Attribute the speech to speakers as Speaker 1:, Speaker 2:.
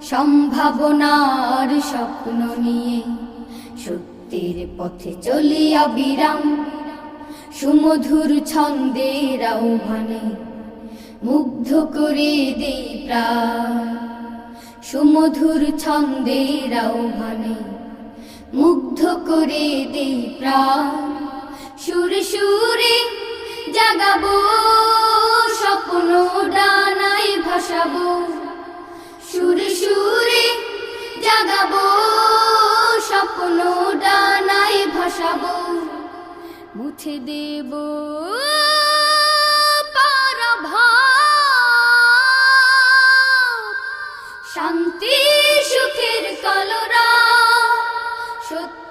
Speaker 1: সম্ভাবনার স্বপ্ন নিয়ে সত্যের পথে চলি অবিরাম। সুমধুর ছন্দের আহ্বানে মুগ্ধ করে দেই প্রাণ। সুমধুর ছন্দের আহ্বানে মুগ্ধ করে দেই প্রাণ। সুরে সুরে জাগাবো স্বপ্ন ডানায় ভাসাবো। সুরে সুরে জাগাবো স্বপ্ন ডানায় ভাসাবো। মুছে দেব পরাভব, শান্তি সুখের কলরা। সত্য